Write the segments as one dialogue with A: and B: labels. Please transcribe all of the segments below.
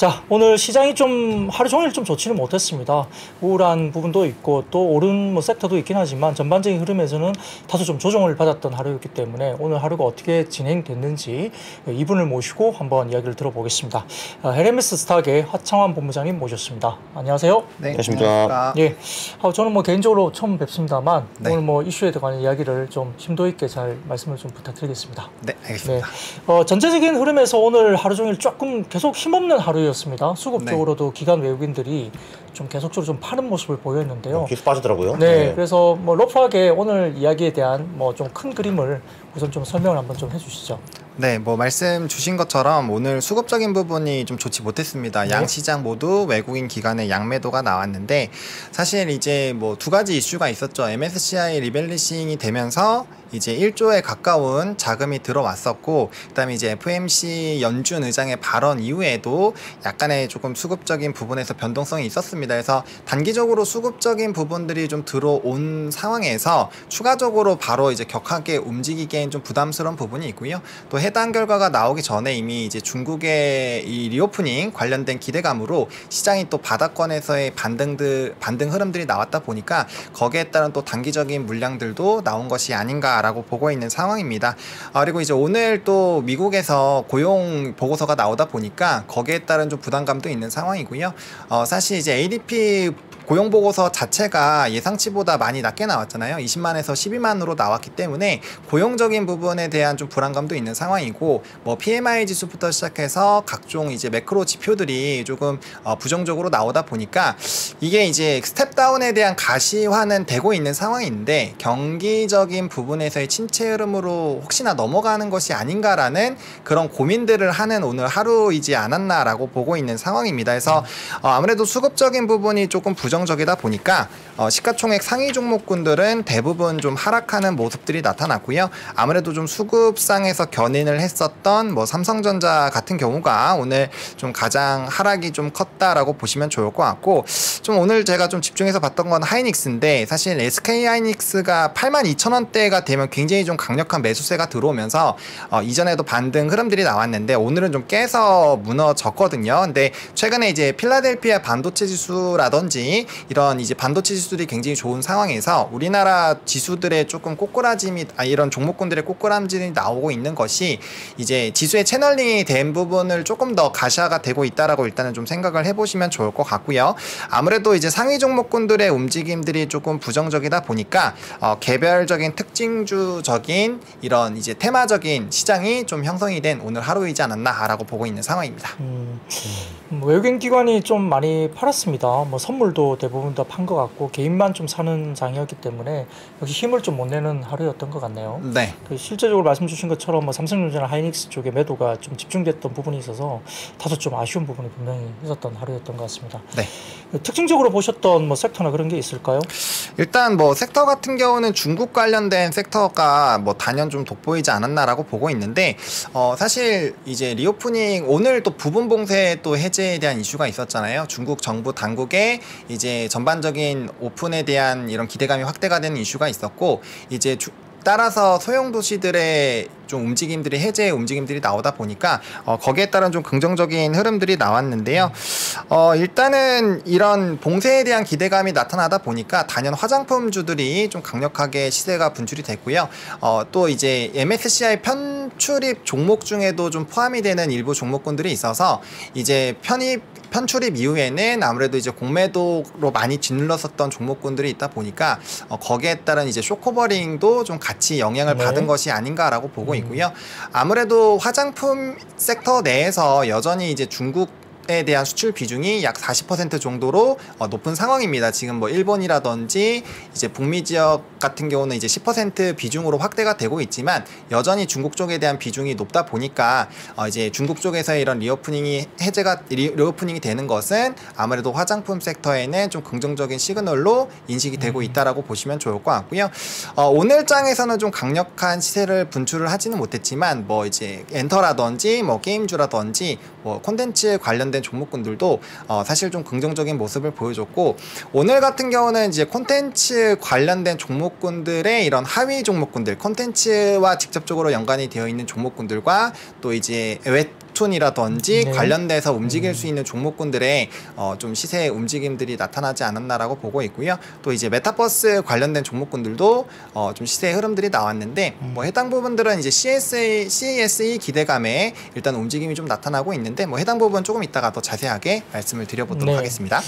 A: 자, 오늘 시장이 좀 하루 종일 좀 좋지는 못했습니다. 우울한 부분도 있고 또 오른 섹터도 있긴 하지만 전반적인 흐름에서는 다소 좀 조정을 받았던 하루였기 때문에 오늘 하루가 어떻게 진행됐는지 이분을 모시고 한번 이야기를 들어보겠습니다. 헤르메스 스탁의 하창환 본부장님 모셨습니다. 안녕하세요.
B: 네,
C: 안녕하십니까.
A: 예, 저는 개인적으로 처음 뵙습니다만
B: 네.
A: 오늘 이슈에 관한 이야기를 좀 심도 있게 잘 말씀을 좀 부탁드리겠습니다.
B: 네, 알겠습니다.
A: 네. 전체적인 흐름에서 오늘 하루 종일 조금 계속 힘없는 하루였습니다. 수급 쪽으로도 기관 외국인들이 좀 계속적으로 좀 파는 모습을 보였는데요.
C: 계속 빠지더라고요.
A: 네, 그래서 러프하게 오늘 이야기에 대한 좀 큰 그림을 우선 좀 설명을 한번 좀 해주시죠.
B: 네, 말씀 주신 것처럼 오늘 수급적인 부분이 좀 좋지 못했습니다.
A: 네.
B: 양 시장 모두 외국인 기관의 양매도가 나왔는데 사실 이제 두 가지 이슈가 있었죠. MSCI 리밸런싱이 되면서 이제 1조에 가까운 자금이 들어왔었고, 그다음에 이제 FOMC 연준 의장의 발언 이후에도 약간의 조금 수급적인 부분에서 변동성이 있었습니다. 그래서 단기적으로 수급적인 부분들이 좀 들어온 상황에서 추가적으로 바로 이제 격하게 움직이기엔 좀 부담스러운 부분이 있고요. 또 해당 결과가 나오기 전에 이미 이제 중국의 이 리오프닝 관련된 기대감으로 시장이 또 바닥권에서의 반등 흐름들이 나왔다 보니까 거기에 따른 또 단기적인 물량들도 나온 것이 아닌가라고 보고 있는 상황입니다. 그리고 이제 오늘 또 미국에서 고용 보고서가 나오다 보니까 거기에 따른 좀 부담감도 있는 상황이고요. 사실 이제 ADP 고용 보고서 자체가 예상치보다 많이 낮게 나왔잖아요. 20만에서 12만으로 나왔기 때문에 고용적인 부분에 대한 좀 불안감도 있는 상황이고, PMI 지수부터 시작해서 각종 이제 매크로 지표들이 조금 부정적으로 나오다 보니까 이게 이제 스텝다운에 대한 가시화는 되고 있는 상황인데 경기적인 부분에서의 침체 흐름으로 혹시나 넘어가는 것이 아닌가라는 그런 고민들을 하는 오늘 하루이지 않았나라고 보고 있는 상황입니다. 그래서 아무래도 수급적인 부분이 조금 부정적이다 보니까 시가총액 상위 종목군들은 대부분 좀 하락하는 모습들이 나타났고요. 아무래도 좀 수급상에서 견인을 했었던 삼성전자 같은 경우가 오늘 좀 가장 하락이 좀 컸다라고 보시면 좋을 것 같고, 좀 오늘 제가 좀 집중해서 봤던 건 하이닉스인데 사실 SK 하이닉스가 82,000원대가 되면 굉장히 좀 강력한 매수세가 들어오면서 이전에도 반등 흐름들이 나왔는데 오늘은 좀 깨서 무너졌거든요. 근데 최근에 이제 필라델피아 반도체 지수라든지 이런 이제 반도체 지수들이 굉장히 좋은 상황에서 우리나라 지수들의 조금 꼬꾸라짐이 이런 종목군들의 꼬꾸라짐이 나오고 있는 것이 이제 지수의 채널링이 된 부분을 조금 더 가시화가 되고 있다라고 일단은 좀 생각을 해보시면 좋을 것 같고요. 아무래도 이제 상위 종목군들의 움직임들이 조금 부정적이다 보니까 개별적인 특징주적인 이런 이제 테마적인 시장이 좀 형성이 된 오늘 하루이지 않았나라고 보고 있는 상황입니다.
A: 외국인 기관이 좀 많이 팔았습니다. 선물도 대부분 다 판 것 같고 개인만 좀 사는 장이었기 때문에 역시 힘을 좀 못 내는 하루였던 것 같네요.
B: 네.
A: 실제적으로 말씀 주신 것처럼 삼성전자나 하이닉스 쪽에 매도가 좀 집중됐던 부분이 있어서 다소 좀 아쉬운 부분이 분명히 있었던 하루였던 것 같습니다.
B: 네.
A: 특징적으로 보셨던 섹터나 그런 게 있을까요?
B: 일단 섹터 같은 경우는 중국 관련된 섹터가 단연 좀 돋보이지 않았나라고 보고 있는데 사실 이제 리오프닝 오늘 또 부분 봉쇄 또 해제에 대한 이슈가 있었잖아요. 중국 정부 당국의 이제 전반적인 오픈에 대한 이런 기대감이 확대가 되는 이슈가 있었고, 이제 따라서 소형 도시들의 좀 움직임들이 해제의 움직임들이 나오다 보니까 거기에 따른 좀 긍정적인 흐름들이 나왔는데요. 일단은 이런 봉쇄에 대한 기대감이 나타나다 보니까 단연 화장품주들이 좀 강력하게 시세가 분출이 됐고요. 또 이제 MSCI 편출입 종목 중에도 좀 포함이 되는 일부 종목군들이 있어서 이제 편출입 이후에는 아무래도 이제 공매도로 많이 짓눌렀었던 종목군들이 있다 보니까 거기에 따른 이제 쇼커버링도 좀 같이 영향을 받은 것이 아닌가라고 보고 있고요. 아무래도 화장품 섹터 내에서 여전히 이제 중국에 대한 수출 비중이 약 40% 정도로 높은 상황입니다. 지금 일본이라든지 이제 북미 지역 같은 경우는 이제 10% 비중으로 확대가 되고 있지만 여전히 중국 쪽에 대한 비중이 높다 보니까 이제 중국 쪽에서의 이런 리오프닝이 되는 것은 아무래도 화장품 섹터에는 좀 긍정적인 시그널로 인식이 되고 있다라고 보시면 좋을 것 같고요. 오늘 장에서는 좀 강력한 시세를 분출을 하지는 못했지만 이제 엔터라든지 게임주라든지 콘텐츠 관련된 종목군들도 사실 좀 긍정적인 모습을 보여줬고, 오늘 같은 경우는 이제 콘텐츠 관련된 종목군들의 이런 하위 종목군들, 콘텐츠와 직접적으로 연관이 되어 있는 종목군들과 또 이제 웹툰이라든지
A: 네.
B: 관련돼서 움직일 수 있는 종목군들의 좀 시세 움직임들이 나타나지 않았나라고 보고 있고요. 또 이제 메타버스 관련된 종목군들도 좀 시세의 흐름들이 나왔는데 뭐 해당 부분들은 이제 CSE 기대감에 일단 움직임이 좀 나타나고 있는데 뭐 해당 부분 조금 이따가 더 자세하게 말씀을 드려보도록
A: 네.
B: 하겠습니다.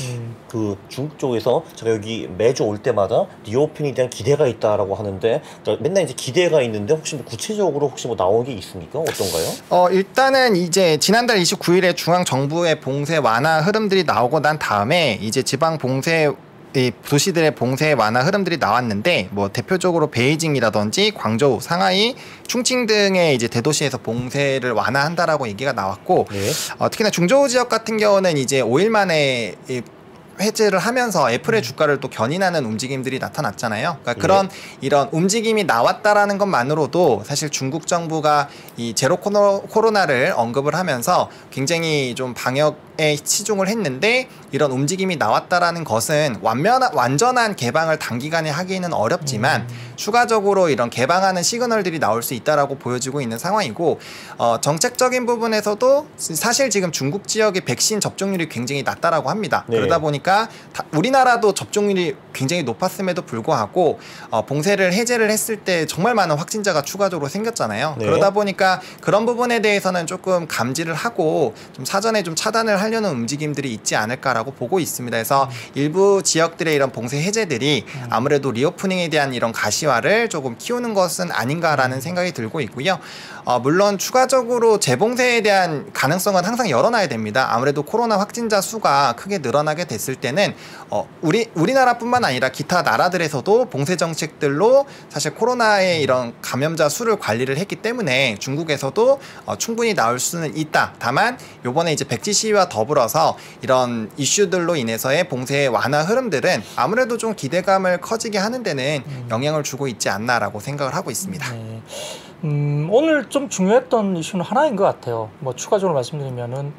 C: 그 중국 쪽에서 제가 여기 매주 올 때마다 리오픈에 대한 기대가 있다라고 하는데 그러니까 맨날 이제 기대가 있는데 혹시 뭐 구체적으로 혹시 뭐 나온 게 있습니까? 어떤가요?
B: 일단은 이제 지난달 29일에 중앙 정부의 봉쇄 완화 흐름들이 나오고 난 다음에 이제 지방 봉쇄 이 도시들의 봉쇄 완화 흐름들이 나왔는데 뭐 대표적으로 베이징이라든지 광저우, 상하이, 충칭 등의 이제 대도시에서 봉쇄를 완화한다라고 얘기가 나왔고
C: 네.
B: 특히나 중저우 지역 같은 경우는 이제 5일 만에 해제를 하면서 애플의 주가를 또 견인하는 움직임들이 나타났잖아요. 그러니까 그런 이런 움직임이 나왔다라는 것만으로도 사실 중국 정부가 이 제로 코로나를 언급을 하면서 굉장히 좀 방역에 치중을 했는데 이런 움직임이 나왔다라는 것은 완전한 개방을 단기간에 하기는 어렵지만 추가적으로 이런 개방하는 시그널들이 나올 수 있다라고 보여지고 있는 상황이고 정책적인 부분에서도 사실 지금 중국 지역의 백신 접종률이 굉장히 낮다라고 합니다.
C: 네.
B: 그러다 보니까 우리나라도 접종률이 굉장히 높았음에도 불구하고 봉쇄를 해제를 했을 때 정말 많은 확진자가 추가적으로 생겼잖아요.
C: 네.
B: 그러다 보니까 그런 부분에 대해서는 조금 감지를 하고 좀 사전에 좀 차단을 하려는 움직임들이 있지 않을까라고 보고 있습니다. 그래서 일부 지역들의 이런 봉쇄 해제들이 아무래도 리오프닝에 대한 이런 가시화를 조금 키우는 것은 아닌가라는 생각이 들고 있고요. 물론 추가적으로 재봉쇄에 대한 가능성은 항상 열어놔야 됩니다. 아무래도 코로나 확진자 수가 크게 늘어나게 됐을 때는 우리나라뿐만 아니라 기타 나라들에서도 봉쇄 정책들로 사실 코로나의 이런 감염자 수를 관리를 했기 때문에 중국에서도 충분히 나올 수는 있다. 다만 요번에 이제 백지 시위와 더불어서 이런 이슈들로 인해서의 봉쇄 완화 흐름들은 아무래도 좀 기대감을 커지게 하는 데는 영향을 주고 있지 않나라고 생각을 하고 있습니다.
A: 네. 오늘 좀 중요했던 이슈는 하나인 것 같아요. 뭐 추가적으로 말씀드리면은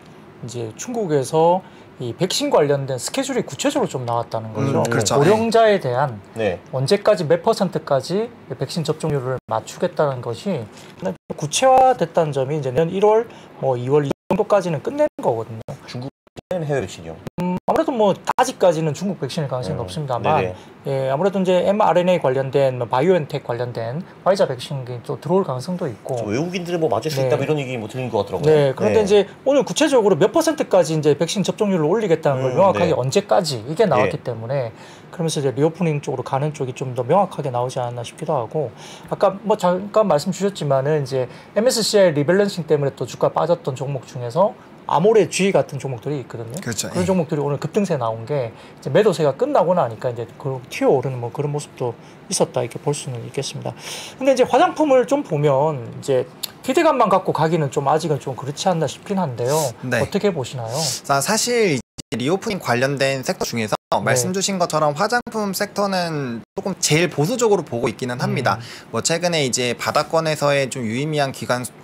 A: 이제 중국에서 이 백신 관련된 스케줄이 구체적으로 좀 나왔다는 거죠.
B: 그렇죠.
A: 고령자에 대한
C: 네.
A: 언제까지 몇 %까지 백신 접종률을 맞추겠다는 것이 구체화됐다는 점이 이제 내년 1월, 뭐 2월 이 정도까지는 끝내는 거거든요.
C: 중국은 해외 백신이요.
A: 아무래도 뭐 아직까지는 중국 백신일 가능성이 높습니다만,
C: 네네.
A: 예, 아무래도 이제 mRNA 관련된 뭐 바이오엔텍 관련된 화이자 백신이 또 들어올 가능성도 있고.
C: 외국인들은 뭐 맞을 수
A: 네.
C: 있다 뭐 이런 얘기 뭐 들린 것 같더라고요.
A: 네, 그런데 이제 오늘 구체적으로 몇 %까지 이제 백신 접종률을 올리겠다는 걸 명확하게
C: 네.
A: 언제까지 이게 나왔기
C: 네.
A: 때문에 그러면서 이제 리오프닝 쪽으로 가는 쪽이 좀 더 명확하게 나오지 않았나 싶기도 하고 아까 뭐 잠깐 말씀 주셨지만은 이제 MSCI 리밸런싱 때문에 또 주가 빠졌던 종목 중에서 아모레 G 같은 종목들이 있거든요.
B: 그렇죠.
A: 그런
B: 예.
A: 종목들이 오늘 급등세 나온 게 이제 매도세가 끝나고 나니까 이제 튀어오르는 뭐 그런 모습도 있었다 이렇게 볼 수는 있겠습니다. 근데 이제 화장품을 좀 보면 이제 기대감만 갖고 가기는 좀 아직은 좀 그렇지 않나 싶긴 한데요.
B: 네.
A: 어떻게 보시나요?
B: 사실 리오프닝 관련된 섹터 중에서 말씀 주신 것처럼 화장품 섹터는 조금 제일 보수적으로 보고 있기는 합니다. 뭐 최근에 이제 바닥권에서의 좀 유의미한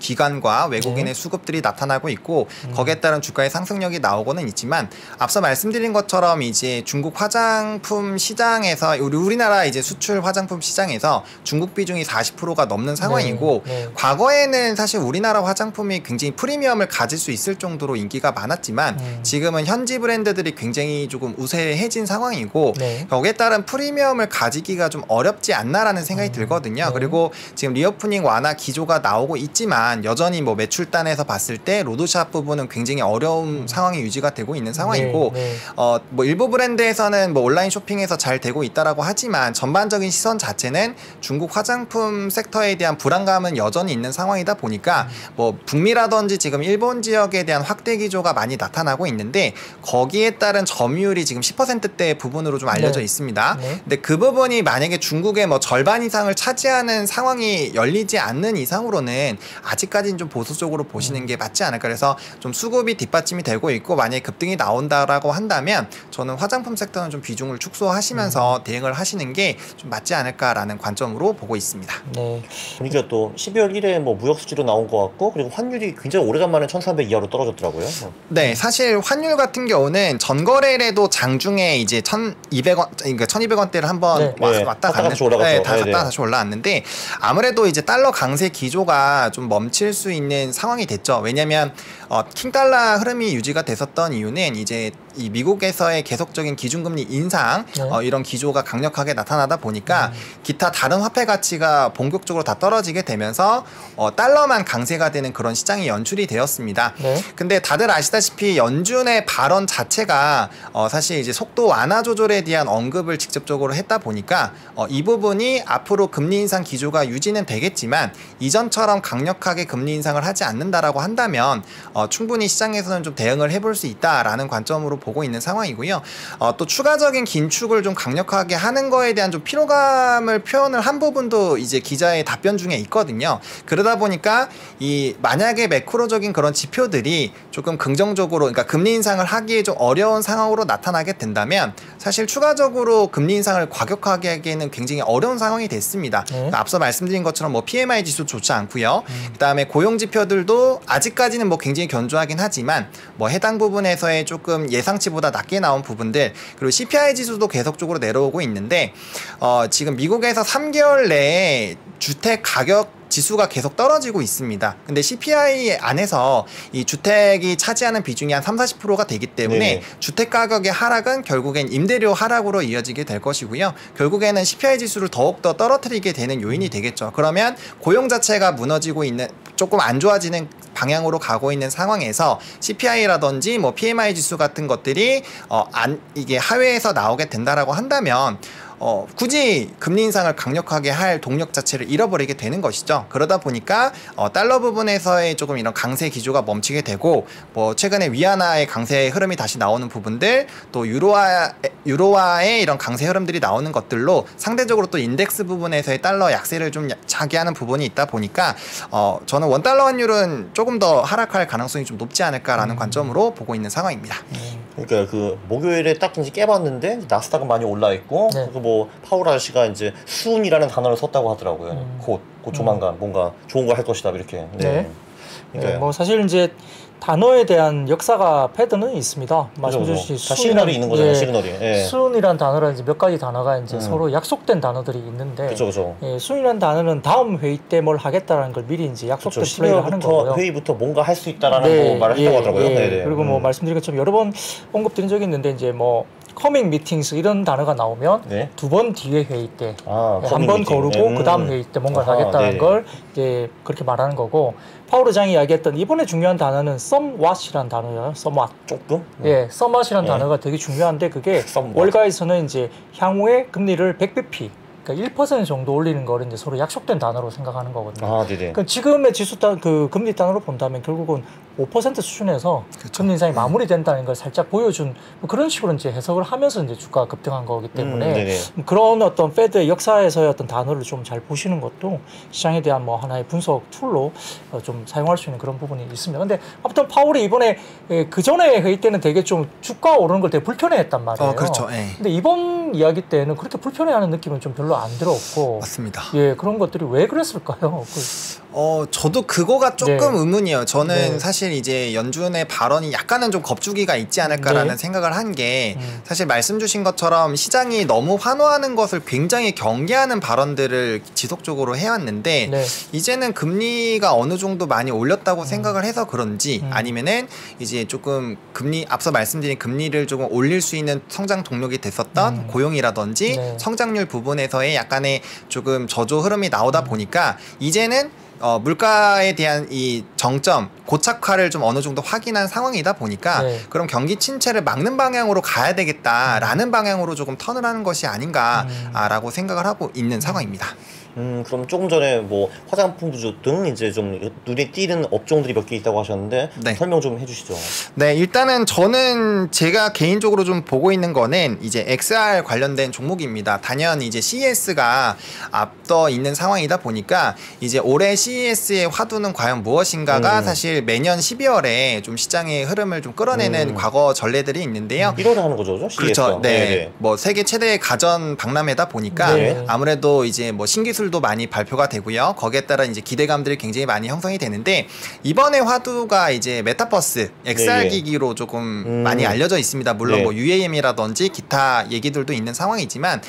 B: 기관과 외국인의 수급들이 나타나고 있고 거기에 따른 주가의 상승력이 나오고는 있지만 앞서 말씀드린 것처럼 이제 중국 화장품 시장에서 우리나라 이제 수출 화장품 시장에서 중국 비중이 40%가 넘는 상황이고 과거에는 사실 우리나라 화장품이 굉장히 프리미엄을 가질 수 있을 정도로 인기가 많았지만 지금은 현지 브랜드들이 굉장히 조금 우세해진 상황이고 거기에 따른 프리미엄을 가지기가 좀 어렵지 않나라는 생각이 들거든요. 그리고 지금 리오프닝 완화 기조가 나오고 있지만 여전히 뭐 매출단에서 봤을 때 로드샵 부분은 굉장히 어려운 상황이 유지가 되고 있는 상황이고 뭐 일부 브랜드에서는 뭐 온라인 쇼핑에서 잘 되고 있다라고 하지만 전반적인 시선 자체는 중국 화장품 섹터에 대한 불안감은 여전히 있는 상황이다 보니까 뭐 북미라든지 지금 일본 지역에 대한 확대 기조가 많이 나타나고 있는데 거기에 따른 점유율이 지금 10%대 부분으로 좀 알려져 있습니다. 근데 그 부분이 만약에 중국의 뭐 절반 이상을 차지하는 상황이 열리지 않는 이상으로는 아직까지는 좀 보수적으로 보시는 게 맞지 않을까. 그래서 좀 수급이 뒷받침이 되고 있고 만약에 급등이 나온다라고 한다면 저는 화장품 섹터는 좀 비중을 축소하시면서 대응을 하시는 게 좀 맞지 않을까라는 관점으로 보고 있습니다.
A: 네.
C: 보니까 또 12월 1일 뭐 무역 수지로 나온 것 같고 그리고 환율이 굉장히 오래간만에 1,300 이하로 떨어졌더라고요.
B: 네, 사실 환율 같은 경우는 전거래일에도 장중에 전에 이제 1,200원, 그러니까 1,200원대를 한번
A: 네.
B: 왔다
C: 갔다 다시
B: 갔는데,
C: 올라갔죠.
B: 갔다
C: 네네.
B: 다시 올라왔는데 아무래도 이제 달러 강세 기조가 좀 멈출 수 있는 상황이 됐죠. 왜냐하면 킹달러 흐름이 유지가 됐었던 이유는 이제 이 미국에서의 계속적인 기준금리 인상 이런 기조가 강력하게 나타나다 보니까 기타 다른 화폐 가치가 본격적으로 다 떨어지게 되면서 달러만 강세가 되는 그런 시장이 연출이 되었습니다.
A: 네.
B: 근데 다들 아시다시피 연준의 발언 자체가 사실 이제 속도 완화 조절에 대한 언급을 직접적으로 했다 보니까 이 부분이 앞으로 금리 인상 기조가 유지는 되겠지만 이전처럼 강력하게 금리 인상을 하지 않는다라고 한다면 충분히 시장에서는 좀 대응을 해볼 수 있다라는 관점으로 보고 있는 상황이고요. 또 추가적인 긴축을 좀 강력하게 하는 거에 대한 좀 피로감을 표현을 한 부분도 이제 기자의 답변 중에 있거든요. 그러다 보니까 이 만약에 매크로적인 그런 지표들이 조금 긍정적으로, 그러니까 금리 인상을 하기에 좀 어려운 상황으로 나타나게 된다면 사실 추가적으로 금리 인상을 과격하게 하기에는 굉장히 어려운 상황이 됐습니다. 그러니까 앞서 말씀드린 것처럼 뭐 PMI 지수 좋지 않고요. 그다음에 고용 지표들도 아직까지는 뭐 굉장히 견조하긴 하지만 뭐 해당 부분에서의 조금 예상치보다 낮게 나온 부분들, 그리고 CPI 지수도 계속적으로 내려오고 있는데 지금 미국에서 3개월 내에 주택 가격 지수가 계속 떨어지고 있습니다. 근데 CPI 안에서 이 주택이 차지하는 비중이 한 30-40%가 되기 때문에
C: 네네.
B: 주택 가격의 하락은 결국엔 임대료 하락으로 이어지게 될 것이고요. 결국에는 CPI 지수를 더욱더 떨어뜨리게 되는 요인이 되겠죠. 그러면 고용 자체가 무너지고 있는, 조금 안 좋아지는 방향으로 가고 있는 상황에서 CPI라든지 뭐 PMI 지수 같은 것들이 이게 하회에서 나오게 된다라고 한다면 굳이 금리 인상을 강력하게 할 동력 자체를 잃어버리게 되는 것이죠. 그러다 보니까 달러 부분에서의 조금 이런 강세 기조가 멈추게 되고, 뭐 최근에 위안화의 강세 흐름이 다시 나오는 부분들, 또 유로화의 이런 강세 흐름들이 나오는 것들로 상대적으로 또 인덱스 부분에서의 달러 약세를 좀 자기하는 부분이 있다 보니까 저는 원달러 환율은 조금 더 하락할 가능성이 좀 높지 않을까라는 관점으로 보고 있는 상황입니다.
C: 그러니까 그 목요일에 딱 이제 깨봤는데 나스닥은 많이 올라 있고,
A: 네.
C: 그리고 뭐 파월 아저씨가 이제 수은이라는 단어를 썼다고 하더라고요. 곧 조만간 뭔가 좋은 거 할 것이다 이렇게.
A: 네.
C: 그러니까
A: 뭐 사실 이제 단어에 대한 역사가 패드는 있습니다. 말씀 주신
C: 시그널이 있는 거잖아요. 시그널이. 예.
A: 수은이란 단어랑 이제 몇 가지 단어가 이제 서로 약속된 단어들이 있는데,
C: 그렇죠.
A: 예, 수은이란 단어는 다음 회의 때 뭘 하겠다라는 걸 미리 이제 약속된 플레이를 하는 거고요.
C: 회의부터 뭔가 할 수 있다라는 뭐 말을 했다고 하더라고요. 네네.
A: 그리고 뭐 말씀드린 것처럼 여러 번 언급드린 적이 있는데, 이제 뭐 커밍 미팅스 이런 단어가 나오면
C: 네.
A: 2번 뒤에 회의 때 한
C: 커밍
A: 번
C: 미팅.
A: 거르고 그 다음 회의 때 뭔가를 하겠다는 걸 이제 그렇게 말하는 거고, 파월 의장이 이야기했던 이번에 중요한 단어는 somewhat이라는 단어예요. somewhat.
C: 조금?
A: 예, somewhat이라는 단어가 되게 중요한데, 그게
C: somewhat.
A: 월가에서는 이제 향후에 금리를 100bp, 그러니까 1% 정도 올리는 거를 이제 서로 약속된 단어로 생각하는 거거든요.
C: 아, 네네.
A: 그러니까 지금의 지수 그 금리 단어로 본다면 결국은 5% 수준에서 금리 인상이 마무리된다는 걸 살짝 보여준 뭐 그런 식으로 이제 해석을 하면서 이제 주가가 급등한 거기 때문에 그런 어떤 페드의 역사에서의 어떤 단어를 좀 잘 보시는 것도 시장에 대한 뭐 하나의 분석 툴로 좀 사용할 수 있는 그런 부분이 있습니다. 근데 아무튼 파월이 이번에 그 전에 회의 때는 되게 좀 주가 오르는 걸 되게 불편해했단 말이에요.
B: 그렇죠. 예.
A: 근데 이번 이야기 때는 그렇게 불편해하는 느낌은 좀 별로 안 들었고.
B: 맞습니다.
A: 예, 그런 것들이 왜 그랬을까요?
B: 저도 그거가 조금
A: 네.
B: 의문이에요. 저는
A: 네.
B: 사실 이제 연준의 발언이 약간은 좀 겁주기가 있지 않을까라는
A: 네.
B: 생각을 한 게, 사실 말씀 주신 것처럼 시장이 너무 환호하는 것을 굉장히 경계하는 발언들을 지속적으로 해왔는데,
A: 네.
B: 이제는 금리가 어느 정도 많이 올렸다고 생각을 해서 그런지, 아니면은 이제 조금 앞서 말씀드린 금리를 조금 올릴 수 있는 성장 동력이 됐었던 고용이라든지
A: 네.
B: 성장률 부분에서의 약간의 조금 저조 흐름이 나오다 보니까 이제는 물가에 대한 이 정점, 고착화를 좀 어느 정도 확인한 상황이다 보니까
A: 네.
B: 그럼 경기 침체를 막는 방향으로 가야 되겠다라는 방향으로 조금 턴을 하는 것이 아닌가라고 생각을 하고 있는 상황입니다.
C: 그럼 조금 전에 뭐 화장품 부주 등 이제 좀 눈에 띄는 업종들이 몇 개 있다고 하셨는데
B: 네.
C: 설명 좀 해주시죠.
B: 네, 일단은 저는 제가 개인적으로 좀 보고 있는 거는 이제 XR 관련된 종목입니다. 단연 이제 CES가 앞서 있는 상황이다 보니까 이제 올해 CES의 화두는 과연 무엇인가가 사실 매년 12월에 좀 시장의 흐름을 좀 끌어내는 과거 전례들이 있는데요.
C: 1월에 하는 거죠, CES?
B: 그렇죠. 네.
C: 네네.
B: 뭐 세계 최대의 가전 박람회다 보니까
A: 네.
B: 아무래도 이제 뭐 신기술 기술도 많이 발표가 되고요. 거기에 따라 이제 기대감들이 굉장히 많이 형성이 되는데 이번에 화두가 이제 메타버스 XR
C: 네,
B: 기기로 조금 많이 알려져 있습니다. 물론
C: 네.
B: 뭐 UAM이라든지 기타 얘기들도 있는 상황이지만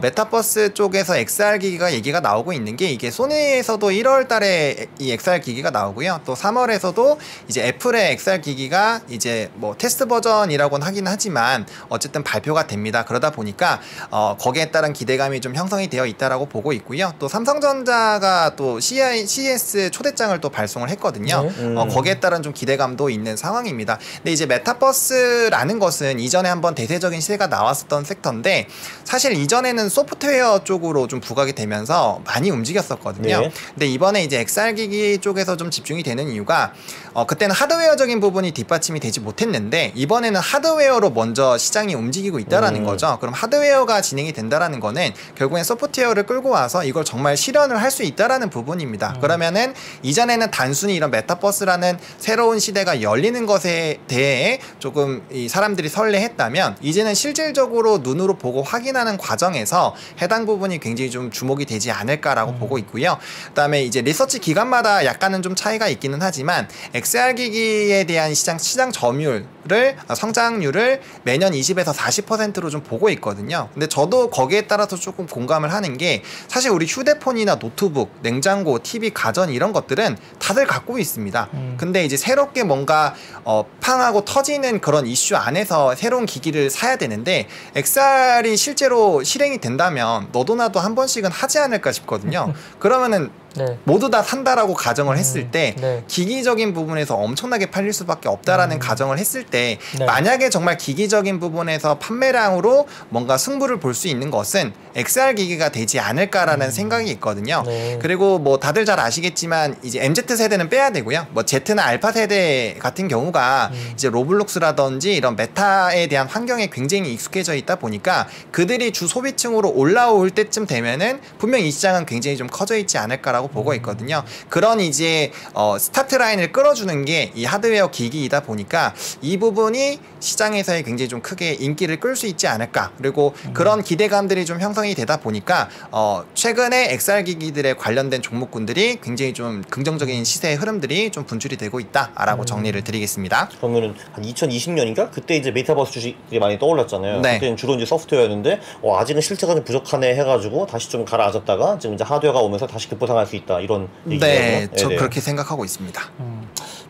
B: 메타버스 쪽에서 XR 기기가 얘기가 나오고 있는 게 이게 소니에서도 1월 달에 이 XR 기기가 나오고요. 또 3월에서도 이제 애플의 XR 기기가 이제 뭐 테스트 버전이라고는 하긴 하지만 어쨌든 발표가 됩니다. 그러다 보니까 거기에 따른 기대감이 좀 형성이 되어 있다라고 보고 있고요. 또 삼성전자가 또 CES 초대장을 또 발송을 했거든요. 거기에 따른 좀 기대감도 있는 상황입니다. 근데 이제 메타버스라는 것은 이전에 한번 대세적인 시대가 나왔었던 섹터인데 사실 이전에는 소프트웨어 쪽으로 좀 부각이 되면서 많이 움직였었거든요.
C: 네.
B: 근데 이번에 이제 XR 기기 쪽에서 좀 집중이 되는 이유가 그때는 하드웨어적인 부분이 뒷받침이 되지 못했는데 이번에는 하드웨어로 먼저 시장이 움직이고 있다라는 거죠. 그럼 하드웨어가 진행이 된다라는 거는 결국엔 소프트웨어를 끌고 와서 이걸 정말 실현을 할 수 있다라는 부분입니다. 그러면은 이전에는 단순히 이런 메타버스라는 새로운 시대가 열리는 것에 대해 조금 이 사람들이 설레했다면 이제는 실질적으로 눈으로 보고 확인하는 과정에서 해당 부분이 굉장히 좀 주목이 되지 않을까라고 보고 있고요. 그다음에 이제 리서치 기관마다 약간은 좀 차이가 있기는 하지만 XR 기기에 대한 시장 점유율을 성장률을 매년 20에서 40%로 좀 보고 있거든요. 근데 저도 거기에 따라서 조금 공감을 하는 게 사실 우리 휴대폰이나 노트북, 냉장고, TV, 가전 이런 것들은 다들 갖고 있습니다. 근데 이제 새롭게 뭔가 팡하고 터지는 그런 이슈 안에서 새로운 기기를 사야 되는데 XR이 실제로 실행이 된다면 너도 나도 한 번씩은 하지 않을까 싶거든요. 그러면은
A: 네.
B: 모두 다 산다라고 가정을 했을 때
A: 네.
B: 기기적인 부분에서 엄청나게 팔릴 수밖에 없다라는 가정을 했을 때
A: 네.
B: 만약에 정말 기기적인 부분에서 판매량으로 뭔가 승부를 볼 수 있는 것은 XR 기기가 되지 않을까라는 생각이 있거든요.
A: 네.
B: 그리고 뭐 다들 잘 아시겠지만 이제 MZ 세대는 빼야 되고요. 뭐 Z나 알파 세대 같은 경우가 이제 로블록스라든지 이런 메타에 대한 환경에 굉장히 익숙해져 있다 보니까 그들이 주 소비층으로 올라올 때쯤 되면은 분명 이 시장은 굉장히 좀 커져 있지 않을까라고 보고 있거든요. 그런 이제 스타트 라인을 끌어주는 게 이 하드웨어 기기이다 보니까 이 부분이 시장에서의 굉장히 좀 크게 인기를 끌 수 있지 않을까. 그리고 그런 기대감들이 좀 형성이 되다 보니까 최근에 XR 기기들에 관련된 종목군들이 굉장히 좀 긍정적인 시세의 흐름들이 좀 분출이 되고 있다라고 정리를 드리겠습니다.
C: 그러면은 한 2020년인가 그때 이제 메타버스 주식이 많이 떠올랐잖아요.
B: 네.
C: 그때는 주로 이제 소프트웨어였는데 아직은 실체가 좀 부족하네 해가지고 다시 좀 가라앉았다가 지금 이제 하드웨어가 오면서 다시 급부상할 수 있다 이런 얘기거든요.
B: 네, 저 그렇게 생각하고 있습니다.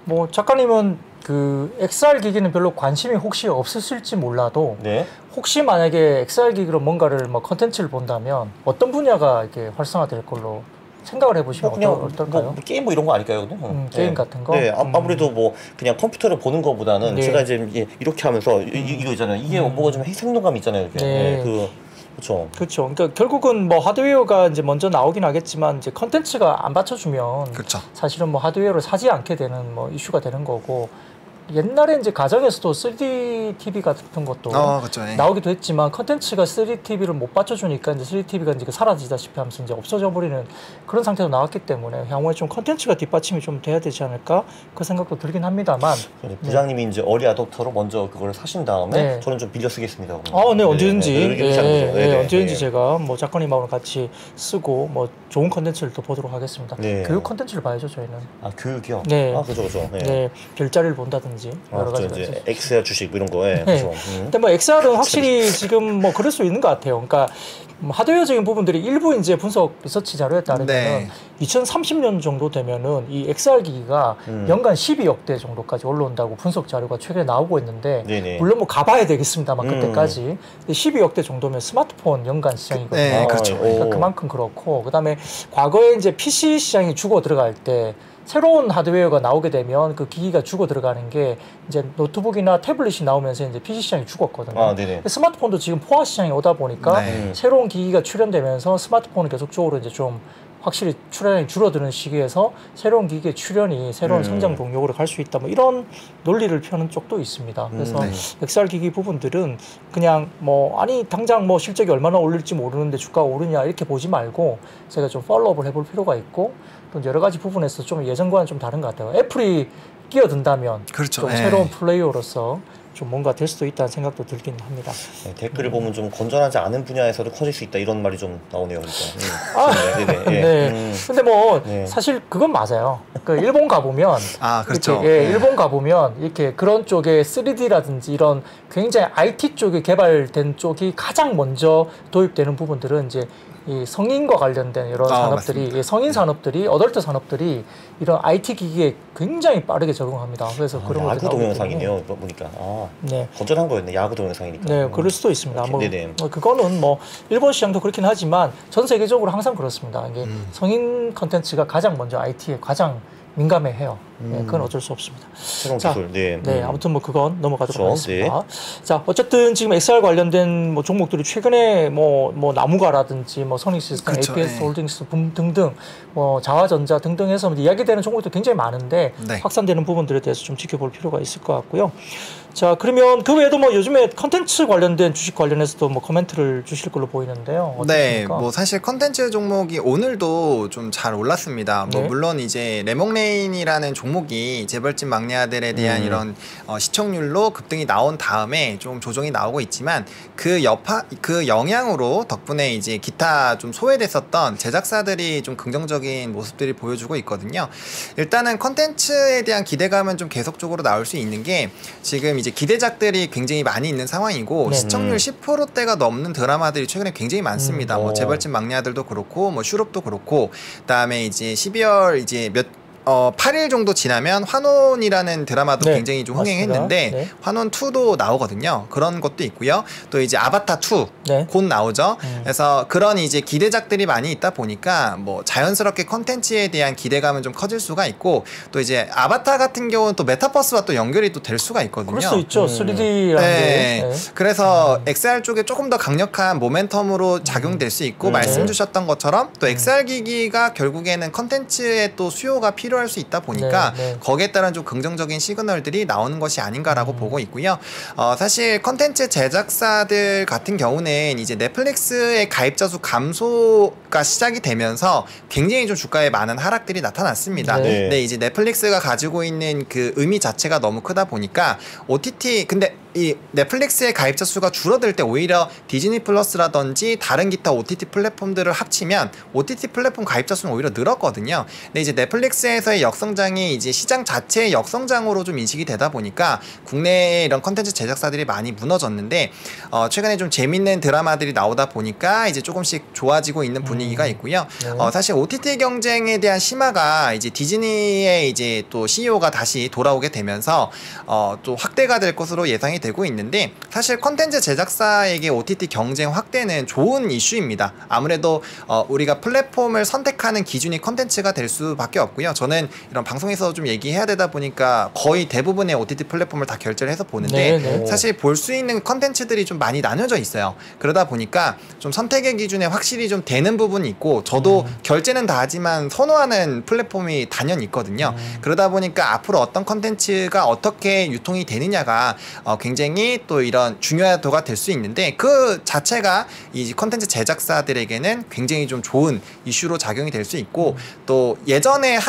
A: 뭐 작가님은 그 XR 기기는 별로 관심이 혹시 없으실지 몰라도
C: 네.
A: 혹시 만약에 XR 기기로 뭔가를 뭐 컨텐츠를 본다면 어떤 분야가 이렇게 활성화될 걸로 생각을 해보시면
C: 그냥
A: 어떨까요?
C: 뭐 게임 뭐 이런 거 아닐까요? 그냥?
A: 게임
C: 네.
A: 같은 거?
C: 네, 아무래도 뭐 그냥 컴퓨터를 보는 거보다는
A: 네.
C: 제가 이제 이렇게 하면서 이거 있잖아요. 이게 뭐가 좀 생동감 있잖아요. 이렇게.
A: 네.
C: 그렇죠.
A: 그렇죠. 그러니까 결국은 뭐 하드웨어가 이제 먼저 나오긴 하겠지만 이제 컨텐츠가 안 받쳐주면
B: 그렇죠.
A: 사실은 뭐 하드웨어를 사지 않게 되는 뭐 이슈가 되는 거고 옛날에 이제 가정에서도 3D TV 같은 것도
B: 그렇죠. 네.
A: 나오기도 했지만 컨텐츠가 3D TV를 못 받쳐주니까 이제 3D TV가 이제 사라지다시피 하면서 이제 없어져 버리는 그런 상태로 나왔기 때문에 향후에 좀 컨텐츠가 뒷받침이 좀 돼야 되지 않을까 그 생각도 들긴 합니다만.
C: 부장님이 이제 어리 아독터로 먼저 그걸 사신 다음에
A: 네.
C: 저는 좀 빌려 쓰겠습니다.
A: 네, 언제든지.
C: 이렇게 하는 거죠. 네, 네,
A: 언제든지
C: 네.
A: 제가 뭐 작가님하고 같이 쓰고 뭐 좋은 컨텐츠를 또 보도록 하겠습니다.
C: 네.
A: 교육 컨텐츠를 봐야죠, 저희는.
C: 아, 교육이요?
A: 네.
C: 그죠. 네.
A: 네, 별자리를 본다든지 여러 가지.
C: 이제 XR 주식 뭐 이런 거에.
A: 네. 근데 뭐 XR은 확실히 지금 뭐 그럴 수 있는 것 같아요. 그러니까 하드웨어적인 부분들이 일부 이제 분석 리서치 자료에 따르면
B: 네.
A: 2030년 정도 되면은 이 XR 기기가 연간 12억 대 정도까지 올라온다고 분석 자료가 최근에 나오고 있는데
C: 네네.
A: 물론 뭐 가봐야 되겠습니다만 그때까지 근데 12억 대 정도면 스마트폰 연간 시장이거든요.
B: 네, 그렇죠.
A: 그러니까 그만큼 그렇고 그다음에 과거에 이제 PC 시장이 죽어 들어갈 때 새로운 하드웨어가 나오게 되면 그 기기가 죽어 들어가는 게 이제 노트북이나 태블릿이 나오면서 이제 PC 시장이 죽었거든요.
C: 네네.
A: 스마트폰도 지금 포화 시장이 오다 보니까
B: 네.
A: 새로운 기기가 출현되면서 스마트폰은 계속적으로 이제 좀 확실히 출현이 줄어드는 시기에서 새로운 기기의 출현이 새로운 성장 동력으로 갈 수 있다. 뭐 이런 논리를 펴는 쪽도 있습니다. 그래서
B: 네.
A: XR 기기 부분들은 그냥 뭐 아니 당장 뭐 실적이 얼마나 오를지 모르는데 주가가 오르냐 이렇게 보지 말고 제가 좀 팔로우업을 해볼 필요가 있고 또 여러 가지 부분에서 좀 예전과는 좀 다른 것 같아요. 애플이 끼어든다면
B: 그렇죠.
A: 좀
B: 네.
A: 새로운 플레이어로서 좀 뭔가 될 수도 있다는 생각도 들긴 합니다.
C: 네, 댓글을 보면 좀 건전하지 않은 분야에서도 커질 수 있다 이런 말이 좀 나오네요. 그러니까.
A: 아,
C: 네네. 예.
A: 네. 근데 뭐
C: 네.
A: 사실 그건 맞아요. 그 일본 가보면
B: 그렇죠.
A: 이렇게, 예, 일본 가보면 이렇게 그런 쪽에 3D라든지 이런 굉장히 IT 쪽에 개발된 쪽이 가장 먼저 도입되는 부분들은 이제 이 성인과 관련된 이런 산업들이, 예, 성인 산업들이, 어덜트 산업들이 이런 IT 기기에 굉장히 빠르게 적응합니다. 그래서 그런
C: 야구 동영상이네요. 이거 보니까
A: 네.
C: 건전한 거였네. 야구 동영상이니까.
A: 네, 그럴 수도 있습니다. 뭐,
C: 네네.
A: 그거는 뭐 일본 시장도 그렇긴 하지만 전 세계적으로 항상 그렇습니다. 이게 성인 컨텐츠가 가장 먼저 IT에 가장 민감해해요. 네, 그건 어쩔 수 없습니다.
C: 새로운
A: 자,
C: 기술. 네.
A: 네, 아무튼 뭐 그건 넘어가도록
C: 그렇죠.
A: 하겠습니다. 자, 어쨌든 지금 XR 관련된 뭐 종목들이 최근에 뭐 나무가라든지 뭐 선익시스템,
B: 그렇죠.
A: APS
B: 네.
A: 홀딩스 등등 뭐 자화전자 등등 해서 이야기되는 종목도 굉장히 많은데
B: 네.
A: 확산되는 부분들에 대해서 좀 지켜볼 필요가 있을 것 같고요. 자, 그러면 그 외에도 뭐 요즘에 컨텐츠 관련된 주식 관련해서도 뭐 코멘트를 주실 걸로 보이는데요.
B: 네,
A: 어떻습니까?
B: 뭐 사실 컨텐츠 종목이 오늘도 좀 잘 올랐습니다. 뭐
A: 네.
B: 물론 이제 레몽레인이라는 종목이 재벌집 막내 아들에 대한 이런 시청률로 급등이 나온 다음에 좀 조정이 나오고 있지만 그 영향으로 덕분에 이제 기타 좀 소외됐었던 제작사들이 좀 긍정적인 모습들이 보여주고 있거든요. 일단은 컨텐츠에 대한 기대감은 좀 계속적으로 나올 수 있는 게 지금 이제 기대작들이 굉장히 많이 있는 상황이고
A: 네.
B: 시청률 10%대가 넘는 드라마들이 최근에 굉장히 많습니다. 뭐
C: 오.
B: 재벌집 막내 아들도 그렇고 뭐 슈룹도 그렇고 그다음에 이제 12월 이제 8일 정도 지나면 환혼이라는 드라마도
A: 네,
B: 굉장히 좀
A: 맞습니다.
B: 흥행했는데
A: 네.
B: 환혼 2도 나오거든요. 그런 것도 있고요. 또 이제 아바타 2
A: 네.
B: 곧 나오죠. 그래서 그런 이제 기대작들이 많이 있다 보니까 뭐 자연스럽게 컨텐츠에 대한 기대감은 좀 커질 수가 있고 또 이제 아바타 같은 경우는 또 메타버스와 또 연결이 또 될 수가 있거든요.
A: 그럴 수 있죠. 3D라는
B: 네.
A: 게. 네.
B: 그래서 XR 쪽에 조금 더 강력한 모멘텀으로 작용될 수 있고 말씀 주셨던 것처럼 또 XR 기기가 결국에는 컨텐츠에 또 수요가 필요할 수 있다 보니까
A: 네, 네.
B: 거기에 따른 좀 긍정적인 시그널들이 나오는 것이 아닌가라고 보고 있고요. 사실 컨텐츠 제작사들 같은 경우는 이제 넷플릭스의 가입자 수 감소가 시작이 되면서 굉장히 좀 주가에 많은 하락들이 나타났습니다.
A: 네.
B: 근데 이제 넷플릭스가 가지고 있는 그 의미 자체가 너무 크다 보니까 OTT 근데 이 넷플릭스의 가입자 수가 줄어들 때 오히려 디즈니 플러스라든지 다른 기타 OTT 플랫폼들을 합치면 OTT 플랫폼 가입자 수는 오히려 늘었거든요. 근데 이제 넷플릭스에서의 역성장이 이제 시장 자체의 역성장으로 좀 인식이 되다 보니까 국내에 이런 컨텐츠 제작사들이 많이 무너졌는데 최근에 좀 재밌는 드라마들이 나오다 보니까 이제 조금씩 좋아지고 있는 분위기가 있고요.
A: 네.
B: 사실 OTT 경쟁에 대한 심화가 이제 디즈니의 이제 또 CEO가 다시 돌아오게 되면서 또 확대가 될 것으로 예상이 되고 있는데 사실 컨텐츠 제작사에게 OTT 경쟁 확대는 좋은 이슈입니다. 아무래도 우리가 플랫폼을 선택하는 기준이 컨텐츠가 될 수밖에 없고요. 저는 이런 방송에서 좀 얘기해야 되다 보니까 거의 대부분의 OTT 플랫폼을 다 결제를 해서 보는데
A: 네, 네.
B: 사실 볼 수 있는 컨텐츠들이 좀 많이 나뉘어져 있어요. 그러다 보니까 좀 선택의 기준에 확실히 좀 되는 부분이 있고 저도 결제는 다 하지만 선호하는 플랫폼이 단연히 있거든요. 그러다 보니까 앞으로 어떤 컨텐츠가 어떻게 유통이 되느냐가 굉장히 또 이런 중요도가 될 수 있는데 그 자체가 이 컨텐츠 제작사들에게는 굉장히 좀 좋은 이슈로 작용이 될 수 있고 또 예전에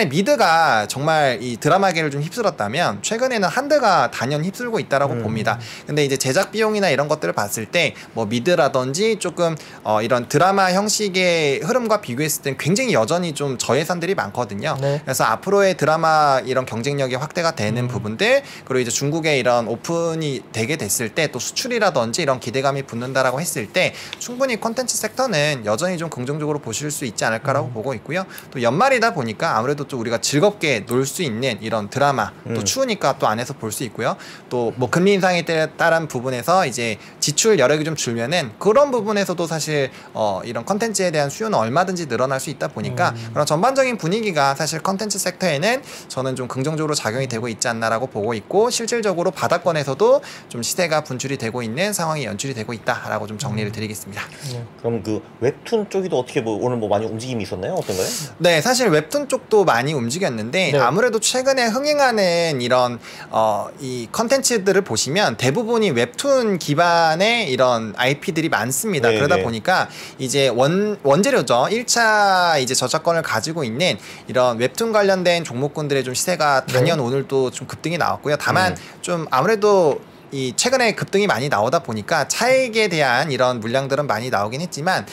B: 미드가 정말 이 드라마계를 좀 휩쓸었다면 최근에는 한드가 단연 휩쓸고 있다라고 봅니다. 근데 이제 제작 비용이나 이런 것들을 봤을 때 뭐 미드라든지 조금 이런 드라마 형식의 흐름과 비교했을 땐 굉장히 여전히 좀 저예산들이 많거든요.
A: 네.
B: 그래서 앞으로의 드라마 이런 경쟁력이 확대가 되는 부분들 그리고 이제 중국의 이런 오픈이 되게 됐을 때 또 수출이라든지 이런 기대감이 붙는다라고 했을 때 충분히 콘텐츠 섹터는 여전히 좀 긍정적으로 보실 수 있지 않을까라고 보고 있고요. 또 연말이다 보니까 아무래도 좀 우리가 즐겁게 놀 수 있는 이런 드라마 또 추우니까 또 안에서 볼 수 있고요. 또 뭐 금리 인상에 따른 부분에서 이제 지출 여력이 좀 줄면은 그런 부분에서도 사실 이런 컨텐츠에 대한 수요는 얼마든지 늘어날 수 있다 보니까 그런 전반적인 분위기가 사실 컨텐츠 섹터에는 저는 좀 긍정적으로 작용이 되고 있지 않나라고 보고 있고 실질적으로 바닥권에서도 좀 시세가 분출이 되고 있는 상황이 연출이 되고 있다라고 좀 정리를 드리겠습니다.
C: 그럼 그 웹툰 쪽이도 어떻게 뭐 오늘 뭐 많이 움직임이 있었나요? 어떤가요?
B: 네, 사실 웹툰 쪽도 많이 움직였는데
A: 네.
B: 아무래도 최근에 흥행하는 이런 이 컨텐츠들을 보시면 대부분이 웹툰 기반의 이런 IP들이 많습니다.
C: 네,
B: 그러다
C: 네.
B: 보니까 이제 원재료죠. 1차 이제 저작권을 가지고 있는 이런 웹툰 관련된 종목군들의 좀 시세가 단연 오늘도 좀 급등이 나왔고요. 다만 좀 좀 아무래도 이 최근에 급등이 많이 나오다 보니까 차익에 대한 이런 물량들은 많이 나오긴 했지만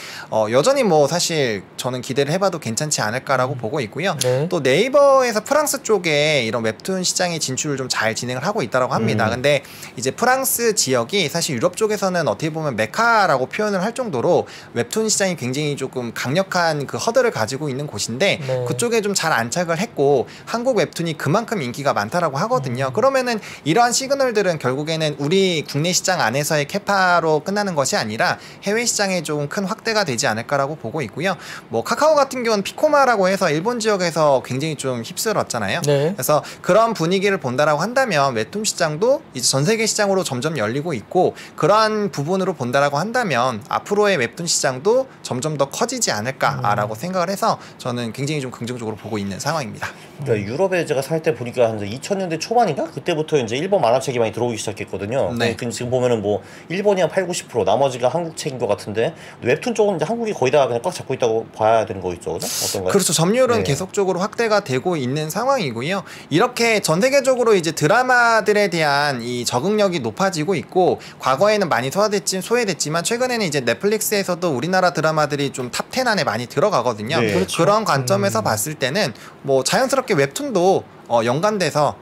B: 여전히 뭐 사실 저는 기대를 해봐도 괜찮지 않을까라고 보고 있고요.
A: 네.
B: 또 네이버에서 프랑스 쪽에 이런 웹툰 시장의 진출을 좀 잘 진행을 하고 있다고 합니다. 근데 이제 프랑스 지역이 사실 유럽 쪽에서는 어떻게 보면 메카라고 표현을 할 정도로 웹툰 시장이 굉장히 조금 강력한 그 허들을 가지고 있는 곳인데
A: 네.
B: 그쪽에 좀 잘 안착을 했고 한국 웹툰이 그만큼 인기가 많다라고 하거든요. 그러면은 이러한 시그널들은 결국에는 우리 국내 시장 안에서의 캐파로 끝나는 것이 아니라 해외 시장에 좀 큰 확대가 되지 않을까라고 보고 있고요. 뭐 카카오 같은 경우는 피코마라고 해서 일본 지역에서 굉장히 좀 휩쓸었잖아요.
A: 네.
B: 그래서 그런 분위기를 본다라고 한다면 웹툰 시장도 이제 전 세계 시장으로 점점 열리고 있고 그러한 부분으로 본다라고 한다면 앞으로의 웹툰 시장도 점점 더 커지지 않을까라고 생각을 해서 저는 굉장히 좀 긍정적으로 보고 있는 상황입니다.
C: 그러니까 유럽에 제가 살 때 보니까 한 2000년대 초반인가 그때부터 이제 일본 만화책이 많이 들어오기 시작했거든요.
B: 네.
C: 근데 지금 보면은 뭐 일본이 한 8, 90% 나머지가 한국 책인 것 같은데 웹툰 쪽은 이제 한국이 거의 다 그냥 꽉 잡고 있다고 봐야 되는 거겠죠, 그죠? 어떤가요?
B: 그렇죠. 점유율은
C: 네.
B: 계속적으로 확대가 되고 있는 상황이고요. 이렇게 전 세계적으로 이제 드라마들에 대한 이 적응력이 높아지고 있고 과거에는 많이 소외됐지만 최근에는 이제 넷플릭스에서도 우리나라 드라마들이 좀 탑 10 안에 많이 들어가거든요.
C: 네.
A: 그렇죠.
B: 그런 관점에서 봤을 때는 뭐 자연스럽게 웹툰도 연관돼서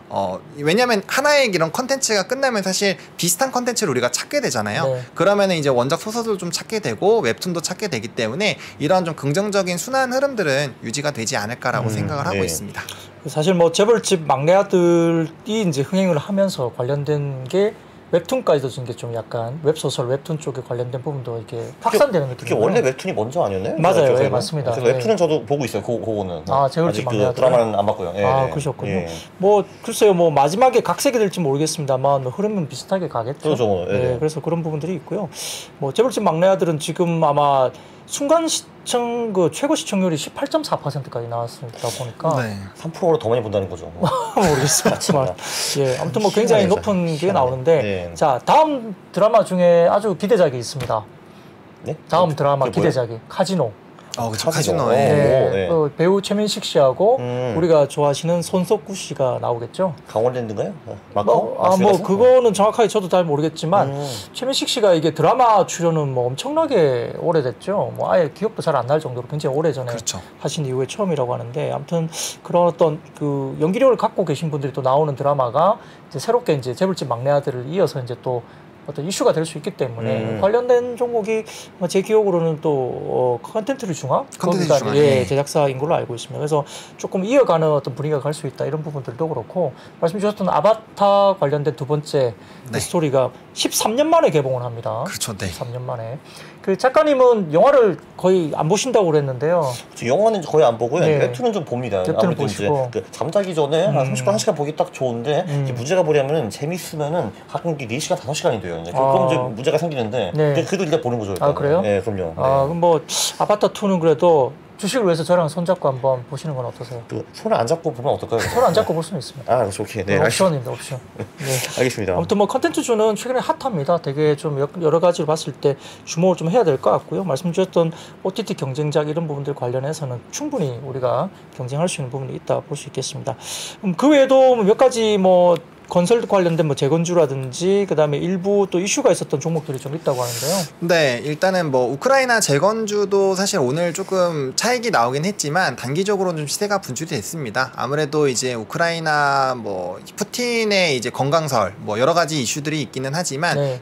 B: 왜냐면 하나의 이런 컨텐츠가 끝나면 사실 비슷한 컨텐츠를 우리가 찾게 되잖아요.
A: 네.
B: 그러면은 이제 원작 소설도 좀 찾게 되고 웹툰도 찾게 되기 때문에 이런 좀 긍정적인 순환 흐름들은 유지가 되지 않을까라고 생각을 하고
C: 네.
B: 있습니다.
A: 사실 뭐 재벌집 막내 아들이 이제 흥행을 하면서 관련된 게 웹툰까지도 진 게 좀 약간 웹소설 웹툰 쪽에 관련된 부분도 이게 확산되는 느낌이
C: 그게 원래 웹툰이 먼저 아니었나요?
A: 맞아요.
C: 제가
A: 예, 맞습니다.
C: 그래서
A: 예.
C: 웹툰은 저도 보고 있어요. 그거는.
A: 아, 재벌집
C: 아직
A: 막내
C: 그
A: 아들.
C: 드라마는 안 봤고요. 예,
A: 아,
C: 예.
A: 그러셨군요.
C: 예.
A: 뭐 글쎄요, 뭐 마지막에 각색이 될지 모르겠습니다만 뭐 흐름은 비슷하게 가겠죠.
C: 그렇죠. 예,
A: 네,
C: 예.
A: 그래서 그런 부분들이 있고요. 뭐 재벌집 막내 아들은 지금 아마 순간 시청 그 최고 시청률이 18.4%까지 나왔습니다 보니까
B: 네.
C: 3%로 더 많이 본다는 거죠.
A: 모르겠습니다만 예, 아무튼 뭐 굉장히
C: 희한하죠.
A: 높은 게
C: 희한하네.
A: 나오는데
C: 네.
A: 자 다음 드라마 중에 아주 기대작이 있습니다.
C: 네?
A: 다음 드라마
C: 그게 뭐예요?
A: 기대작이 카지노.
B: 그쵸.
C: 카지노.
B: 카지노에.
A: 네,
C: 네.
A: 그 배우 최민식 씨하고
C: 음.
A: 우리가 좋아하시는 손석구 씨가 나오겠죠.
C: 강원랜드인가요? 마카오?
A: 뭐
C: 라스베가스?
A: 그거는 정확하게 저도 잘 모르겠지만
C: 음.
A: 최민식 씨가 이게 드라마 출연은 뭐 엄청나게 오래됐죠. 뭐 아예 기억도 잘 안 날 정도로 굉장히 오래전에
B: 그렇죠.
A: 하신 이후에 처음이라고 하는데 아무튼 그런 어떤 그 연기력을 갖고 계신 분들이 또 나오는 드라마가 이제 새롭게 이제 재벌집 막내 아들을 이어서 이제 또 어떤 이슈가 될 수 있기 때문에 관련된 종목이 제 기억으로는 또 컨텐츠를 중앙
B: 컨텐츠
A: 거기가
B: 중앙,
A: 예,
B: 예.
A: 제작사인 걸로 알고 있습니다. 그래서 조금 이어가는 어떤 분위기가 갈 수 있다 이런 부분들도 그렇고 말씀 주셨던 아바타 관련된 두 번째 그
B: 네.
A: 스토리가 13년 만에 개봉을 합니다.
B: 그렇죠. 네.
A: 13년 만에. 그 작가님은 영화를 거의 안 보신다고 그랬는데요.
C: 저 영화는 거의 안 보고요.
A: 네.
C: 웹툰은 좀 봅니다.
A: 웹툰은
C: 아무래도
A: 보시고.
C: 이제 그 잠자기 전에 한 30분, 1시간 보기 딱 좋은데 이게 문제가 뭐냐면은 재밌으면은 가끔 이게 4시간, 5시간이 돼요. 이제 그럼 이제 문제가 생기는데
A: 네.
C: 그래도 일단 보는 거죠. 일단.
A: 아, 그래요?
C: 네, 그럼요.
A: 아, 그럼 뭐 아바타 2는 그래도 주식을 위해서 저랑 손잡고 한번 보시는 건 어떠세요?
C: 그 손을 안 잡고 보면 어떨까요?
A: 손 안 잡고 볼 수는 있습니다.
C: 아, 그렇죠. 오케이. 네,
A: 옵션입니다, 옵션. 네.
C: 알겠습니다.
A: 아무튼 뭐 컨텐츠주는 최근에 핫합니다. 되게 좀 여러 가지로 봤을 때 주목을 좀 해야 될 것 같고요. 말씀 주셨던 OTT 경쟁작 이런 부분들 관련해서는 충분히 우리가 경쟁할 수 있는 부분이 있다 볼 수 있겠습니다. 그 외에도 몇 가지 뭐 건설 관련된 뭐 재건주라든지 그다음에 일부 또 이슈가 있었던 종목들이 좀 있다고 하는데요.
B: 네, 일단은 뭐 우크라이나 재건주도 사실 오늘 조금 차익이 나오긴 했지만 단기적으로는 좀 시세가 분출이 됐습니다. 아무래도 이제 우크라이나 뭐 푸틴의 이제 건강설 뭐 여러 가지 이슈들이 있기는 하지만
A: 네.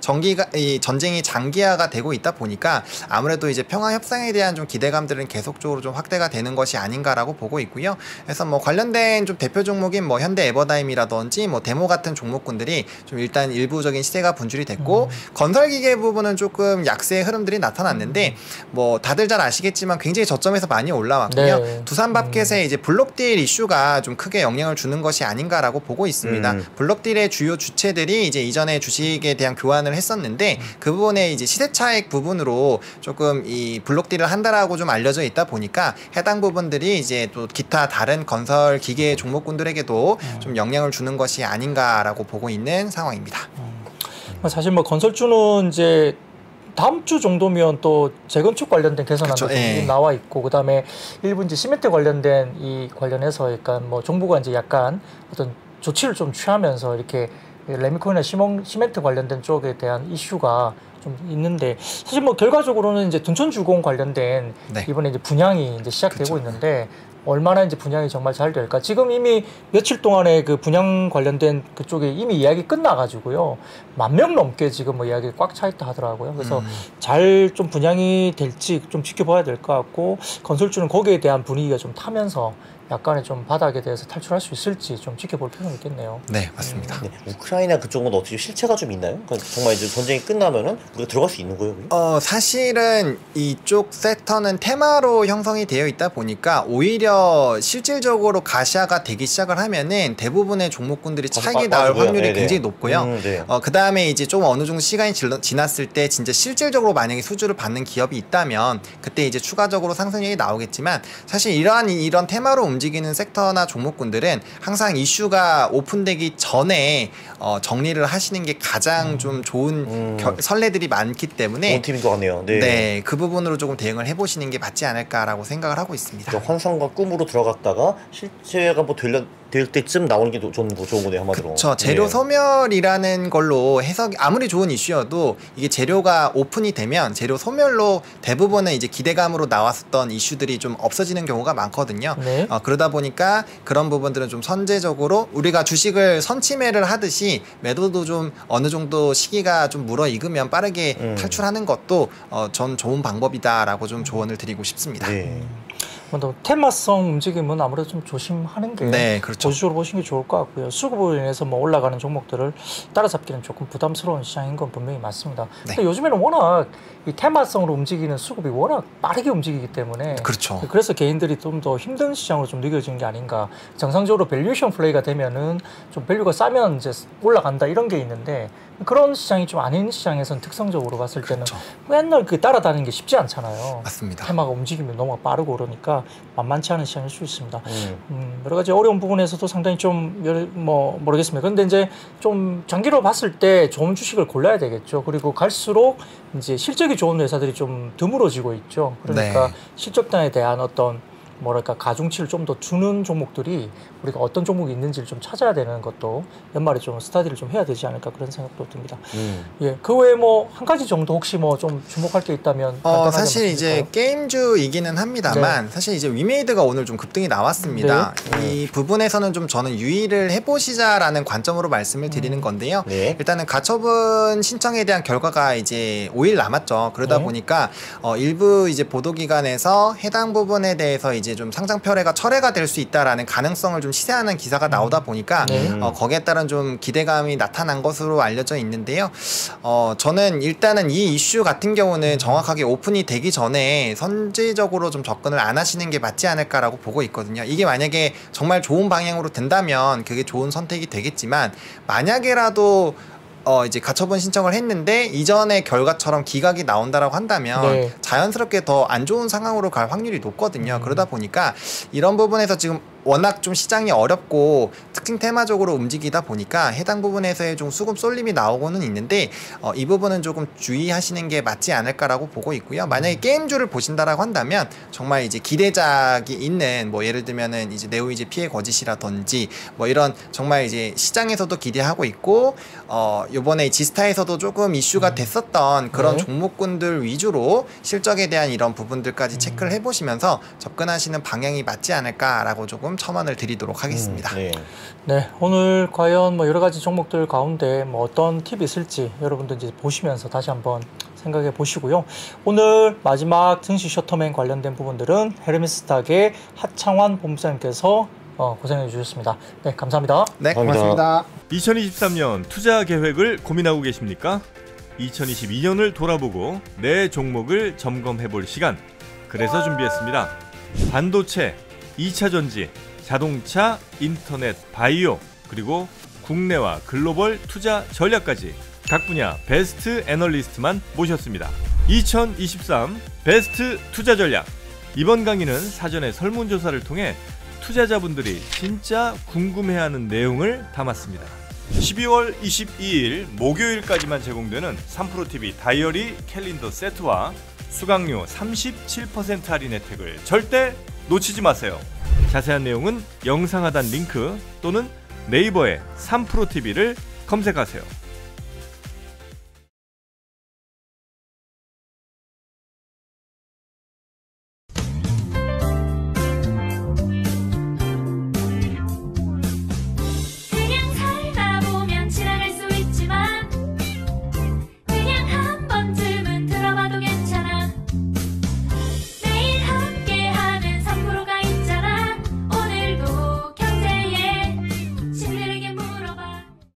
B: 이 전쟁이 장기화가 되고 있다 보니까 아무래도 이제 평화 협상에 대한 좀 기대감들은 계속적으로 좀 확대가 되는 것이 아닌가라고 보고 있고요. 그래서 뭐 관련된 좀 대표 종목인 뭐 현대 에버다임이라든지 뭐 데모 같은 종목군들이 좀 일단 일부적인 시세가 분출이 됐고 건설기계 부분은 조금 약세의 흐름들이 나타났는데 뭐 다들 잘 아시겠지만 굉장히 저점에서 많이 올라왔고요.
A: 네.
B: 두산밥켓에 이제 블록딜 이슈가 좀 크게 영향을 주는 것이 아닌가라고 보고 있습니다. 블록딜의 주요 주체들이 이제 이전에 주식에 대한 교환을 했었는데 그 부분에 이제 시세 차익 부분으로 조금 이 블록딜을 한다라고 좀 알려져 있다 보니까 해당 부분들이 이제 또 기타 다른 건설 기계 종목군들에게도 좀 영향을 주는 것이 아닌가라고 보고 있는 상황입니다.
A: 사실 뭐 건설주는 이제 다음 주 정도면 또 재건축 관련된 개선안도
B: 그쵸, 예.
A: 나와 있고 그다음에 일부 이제 시멘트 관련된 이 관련해서 약간 뭐 정부가 이제 약간 어떤 조치를 좀 취하면서 이렇게 레미콘이나 시멘트 관련된 쪽에 대한 이슈가 좀 있는데 사실 뭐 결과적으로는 이제 둔촌주공 관련된
B: 네.
A: 이번에 이제 분양이 이제 시작되고 있는데 얼마나 이제 분양이 정말 잘 될까? 지금 이미 며칠 동안에 그 분양 관련된 그쪽에 이미 이야기 끝나가지고요. 10,000명 넘게 지금 뭐 이야기 꽉 차 있다 하더라고요. 그래서 잘 좀 분양이 될지 좀 지켜봐야 될 것 같고 건설주는 거기에 대한 분위기가 좀 타면서 약간의 좀 바닥에 대해서 탈출할 수 있을지 좀 지켜볼 필요는 있겠네요.
B: 네, 맞습니다.
C: 네, 우크라이나 그쪽은 어떻게 실체가 좀 있나요? 그러니까 정말 이제 전쟁이 끝나면은 우리가 들어갈 수 있는 거예요? 그게?
B: 사실은 이쪽 섹터는 테마로 형성이 되어 있다 보니까 오히려 실질적으로 가시화가 되기 시작을 하면은 대부분의 종목군들이 차익이 나올 확률이
C: 네네.
B: 굉장히 높고요.
C: 네.
B: 그 다음에 이제 좀 어느 정도 시간이 지났을 때 진짜 실질적으로 만약에 수주를 받는 기업이 있다면 그때 이제 추가적으로 상승률이 나오겠지만 사실 이런 테마로 움직이는 섹터나 종목군들은 항상 이슈가 오픈되기 전에 정리를 하시는 게 가장 좀 좋은 선례들이 많기 때문에
C: 좋은 팀인 것 같네요. 네.
B: 네, 그 부분으로 조금 대응을 해보시는 게 맞지 않을까라고 생각을 하고 있습니다.
C: 환상과 꿈으로 들어갔다가 실체가 뭐 될 때쯤 나오는 게 좋은 거네요, 한마디로.
B: 그렇죠. 재료 소멸이라는 걸로 해석이 아무리 좋은 이슈여도 이게 재료가 오픈이 되면 재료 소멸로 대부분은 이제 기대감으로 나왔었던 이슈들이 좀 없어지는 경우가 많거든요.
A: 네.
B: 그러다 보니까 그런 부분들은 좀 선제적으로 우리가 주식을 선침해를 하듯이 매도도 좀 어느 정도 시기가 좀 무르익으면 빠르게 탈출하는 것도 전 좋은 방법이다라고 좀 조언을 드리고 싶습니다.
C: 네.
A: 또 테마성 움직임은 아무래도 좀 조심하는 게
B: 네, 그렇죠.
A: 보수적으로 보시는 게 좋을 것 같고요. 수급으로 인해서 뭐 올라가는 종목들을 따라잡기는 조금 부담스러운 시장인 건 분명히 맞습니다.
B: 네.
A: 근데 요즘에는 워낙 이 테마성으로 움직이는 수급이 워낙 빠르게 움직이기 때문에
B: 그렇죠.
A: 그래서 개인들이 좀 더 힘든 시장으로 좀 느껴지는 게 아닌가. 정상적으로 밸류에이션 플레이가 되면은 좀 밸류가 싸면 이제 올라간다 이런 게 있는데 그런 시장이 좀 아닌 시장에서는 특성적으로 봤을 때는
B: 그렇죠.
A: 맨날 그 따라다니는 게 쉽지 않잖아요.
B: 맞습니다.
A: 테마가 움직이면 너무 빠르고 그러니까 만만치 않은 시장일 수 있습니다. 여러 가지 어려운 부분에서도 상당히 좀 모르겠습니다. 그런데 이제 좀 장기로 봤을 때 좋은 주식을 골라야 되겠죠. 그리고 갈수록 이제 실적이 좋은 회사들이 좀 드물어지고 있죠. 그러니까
B: 네.
A: 실적단에 대한 어떤 뭐랄까 가중치를 좀 더 주는 종목들이 우리가 어떤 종목이 있는지를 좀 찾아야 되는 것도 연말에 좀 스터디를 좀 해야 되지 않을까 그런 생각도 듭니다. 예, 그 외에 뭐 한 가지 정도 혹시 뭐 좀 주목할 게 있다면
B: 사실 이제 게임주이기는 합니다만
A: 네.
B: 사실 이제 위메이드가 오늘 좀 급등이 나왔습니다. 이 부분에서는 좀 저는 유의를 해보시자라는 관점으로 말씀을 드리는 건데요.
C: 네.
B: 일단은 가처분 신청에 대한 결과가 이제 5일 남았죠. 그러다
A: 네.
B: 보니까 일부 이제 보도기관에서 해당 부분에 대해서 이제 좀 상장표례가 철회가 될 수 있다라는 가능성을 좀 시사하는 기사가 나오다 보니까 거기에 따른 좀 기대감이 나타난 것으로 알려져 있는데요. 저는 일단은 이 이슈 같은 경우는 정확하게 오픈이 되기 전에 선제적으로 좀 접근을 안 하시는 게 맞지 않을까라고 보고 있거든요. 이게 만약에 정말 좋은 방향으로 된다면 그게 좋은 선택이 되겠지만 만약에라도 이제 가처분 신청을 했는데 이전의 결과처럼 기각이 나온다라고 한다면
A: 네.
B: 자연스럽게 더 안 좋은 상황으로 갈 확률이 높거든요. 그러다 보니까 이런 부분에서 지금 워낙 좀 시장이 어렵고 특징 테마적으로 움직이다 보니까 해당 부분에서의 좀 수급 쏠림이 나오고는 있는데 이 부분은 조금 주의하시는 게 맞지 않을까라고 보고 있고요. 만약에 게임주를 보신다라고 한다면 정말 이제 기대작이 있는 뭐 예를 들면은 이제 네오이즈 피해 거짓이라든지 뭐 이런 정말 이제 시장에서도 기대하고 있고 요번에 지스타에서도 조금 이슈가 됐었던 그런
A: 네.
B: 종목군들 위주로 실적에 대한 이런 부분들까지 체크를 해보시면서 접근하시는 방향이 맞지 않을까라고 조금 첨언을 드리도록 하겠습니다.
C: 네.
A: 네, 오늘 과연 뭐 여러 가지 종목들 가운데 뭐 어떤 팁이 있을지 여러분들 이제 보시면서 다시 한번 생각해 보시고요. 오늘 마지막 증시 셔터맨 관련된 부분들은 헤르메스탁의 하창환 본부장님께서 고생해 주셨습니다. 네, 감사합니다.
B: 네,
C: 감사합니다.
B: 고맙습니다.
D: 2023년 투자 계획을 고민하고 계십니까? 2022년을 돌아보고 내 종목을 점검해 볼 시간. 그래서 준비했습니다. 반도체, 2차 전지, 자동차, 인터넷, 바이오, 그리고 국내와 글로벌 투자 전략까지 각 분야 베스트 애널리스트만 모셨습니다. 2023 베스트 투자 전략. 이번 강의는 사전에 설문조사를 통해 투자자분들이 진짜 궁금해하는 내용을 담았습니다. 12월 22일 목요일까지만 제공되는 3프로TV 다이어리 캘린더 세트와 수강료 37% 할인 혜택을 절대 놓치지 마세요. 자세한 내용은 영상 하단 링크 또는 네이버에 3프로TV를 검색하세요.